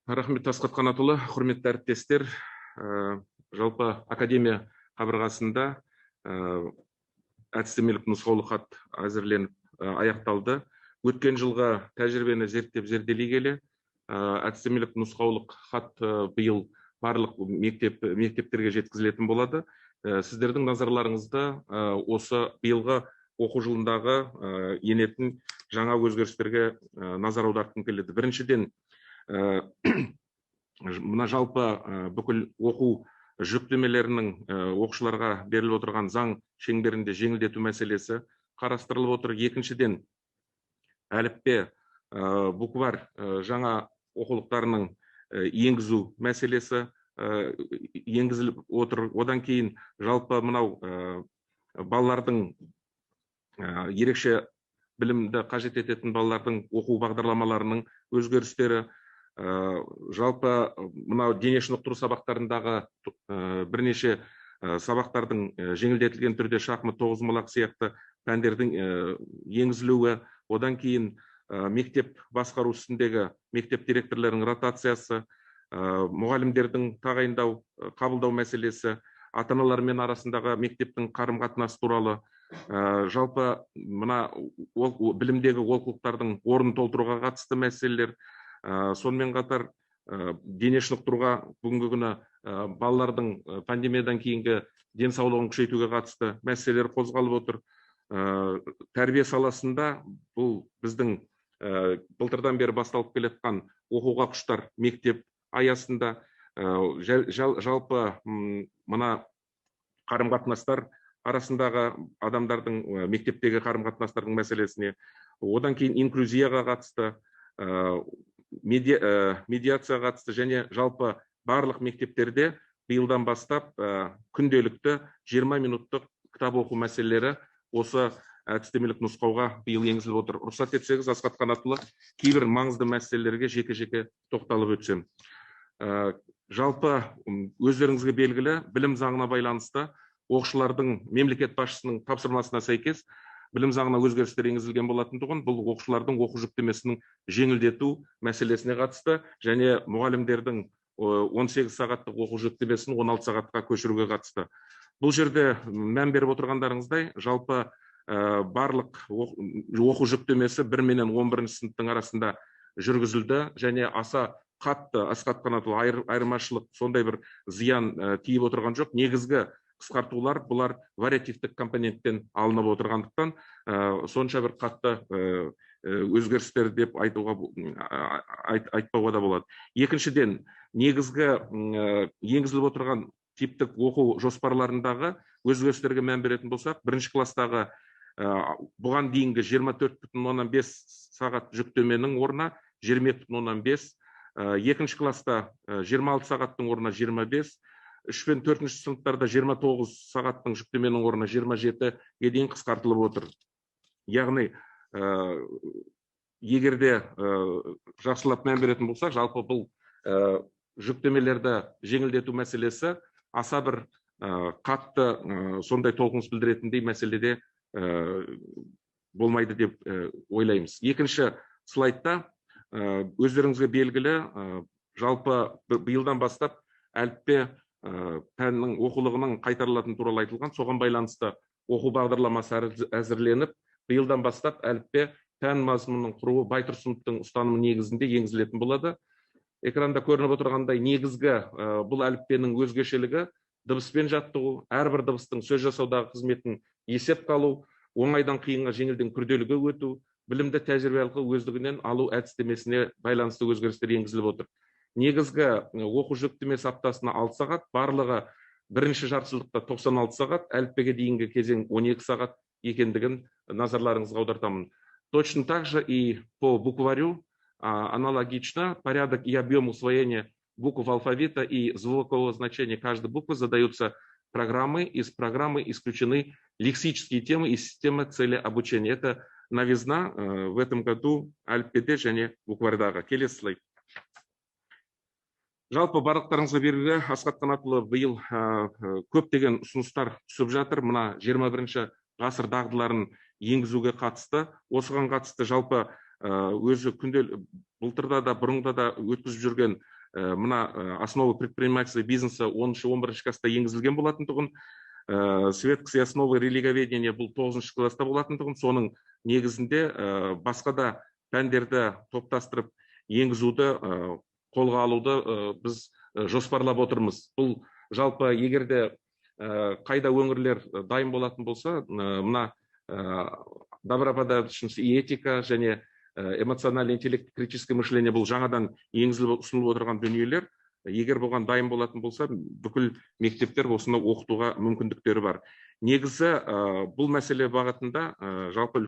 Рахмет Асхат Қанатұлы, құрметті әріптестер. Жалпы академия қабырғасында әдістемелік нұсқаулық хат әзірленіп аяқталды. Өткен жылға тәжірибені зерттеп зерделей келе, әдістемелік нұсқаулық хат биыл барлық мектептерге жеткізілетін болады. Сіздердің назарларыңызды осы биылғы оқу жылындағы енетін жаңа өзгерістерге назар аудартқым келеді. Біріншіден, мына жалпы бүкіл оқу жүктемелерінің оқушыларға беріліп отырған заң шеңберінде жеңілдету мәселесі қарастырылып отыр. Екіншіден, әліппе, буквар жаңа оқулықтарының енгізу мәселесі енгізіліп отыр. Одан кейін жалпы мынау балалардың ерекше білімді қажет ететін балалардың оқу бағдарламаларының өзгерістері, жалпы мынау дене шынықтыру сабақтарындағы бірнеше сабақтардың жеңілдетілген түрде шахмат, тоғызқұмалақ сияқты пәндердің енгізілуі, одан кейін мектеп басқару ісіндегі мектеп директорларының ротациясы, мұғалімдердің тағайындау, қабылдау мәселесі, ата-аналармен арасындағы мектептің қарым-қатынасы туралы, жалпы мына білімдегі олқылықтардың орнын толтыруға қатысты мәселелер, сонымен қатар дене шынықтыруға бүгінгі күні балалардың пандемиядан кейінгі денсаулығын күшейтуге қатысты мәселелер қозғалып отыр. Тәрбие саласында бұл біздің былтырдан бері басталып келетқан оқуға құштар мектеп аясында жалпы мына қарым-қатынастар арасындағы адамдардың мектептегі қарым-қатынастардың мәселесіне, одан кейін инклюзияға қатысты, медиацияға қатысты және жалпы барлық мектептерде биылдан бастап күнделікті 20 минуттық кітап оқу мәселелері осы әдістемелік нұсқауға биыл енгізіліп отыр. Рұқсат етсеңіз, Асхат Қанатұлы, кейбір маңызды мәселелерге жеке-жеке тоқталып өтсем. Жалпы өздеріңізге белгілі, білім заңына байланысты оқушылардың мемлекет басшысының тапсырмасына сәйкес білім заңына өзгерістер енгізілген болатындығын, бұл оқушылардың оқу жүктемесінің жеңілдету мәселесіне қатысты және мұғалімдердің 18 сағаттық оқу жүктемесін 16 сағатқа көшіруге қатысты. Бұл жерде мән беріп отырғандарыңыздай, жалпы барлық оқу жүктемесі 1 мен 11 сыныптың арасында жүргізілді және аса қатты, Асхат Қанатұлы, айырмашылық, сондай бір зиян тиіп отырған жоқ. Негізгі қысқартулар бұлар вариативтік компоненттен алынып отырғандықтан сонша бір қатты өзгерістер деп айтпауға да болады. Екіншіден, негізгі енгізіліп отырған типтік оқу жоспарларындағы өзгерістерге мән беретін болсақ, бірінші класстағы бұған дейінгі 24,5 сағат жүктеменің орнына 22,5, екінші класста 26 сағаттың орнына 25, 3 пен 4 сыныптарда 29 сағаттың жүктеменің орнына 27-ге дейін қысқартылып отыр. Яғни, егерде жақсылап мән беретін болсақ, жалпы бұл жүктемелерді жеңілдету мәселесі аса бір қатты сондай толқыныс білдіретіндей мәселеде болмайды деп ойлаймыз. Екінші слайдта өздеріңізге белгілі, жалпы биылдан бастап әліппе пәннің оқулығының қайтарылатын туралы айтылған, соған байланысты оқу бағдарламасы әзірленіп, биылдан бастап әліппе пән мазмұнының құруы Байтұрсыновтың ұстанымы негізінде енгізілетін болады. Экранда көрініп отырғандай, негізгі бұл әліппенің өзгешелігі дыбыспен жаттығу, әрбір дыбыстың сөз жасаудағы қызметін есеп қалу, оңайдан қиынға жеңілден күрделіге өту, білімді тәжірибелік өздігінен алу әдістемесіне байланысты өзгерістер енгізіліп отыр. Негізгі оқу жүктемесі аптасына 6 сағат, барлығы бірінші жартыжылдықта 96 сағат, әліппеге дейінгі кезең 12 сағат екендігін назарларыңызға аудартамын. Точно так же и по букварю аналогично порядок и объем усвоения букв алфавита и звукового значения каждой буквы задаются программой. Из программы исключены лексические темы из системы цели обучения. Это новизна в этом году әліппеде және буквардағы. Келесі слайд. Жалпы барлықтарыңызға белгілі, Асхат Қанатұлы, биыл көптеген ұсыныстар түсіп жатыр. Мына 21 ғасыр дағдыларын енгізуге қатысты. Осыған қатысты жалпы өзі былтырда да бұрынғыда да өткізіп жүрген мына основы предпринимательства бизнеса 10-11 класста енгізілген болатындығын, светские основы религоведения бұл 9 класста болатындығын, соның негізінде басқа да пәндерді топтастырып енгізуді қолға алуды біз жоспарлап отырмыз. Бұл жалпы егерде қайда өңірлер дайын болатын болса, мына добропорядочность и этика және эмоциональный интеллект, критическое мышление бұл жаңадан енгізіліп ұсынылып отырған дүниелер, егер бұған дайын болатын болса, бүкіл мектептер осыны оқытуға мүмкіндіктері бар. Негізі бұл мәселе бағытында жалпы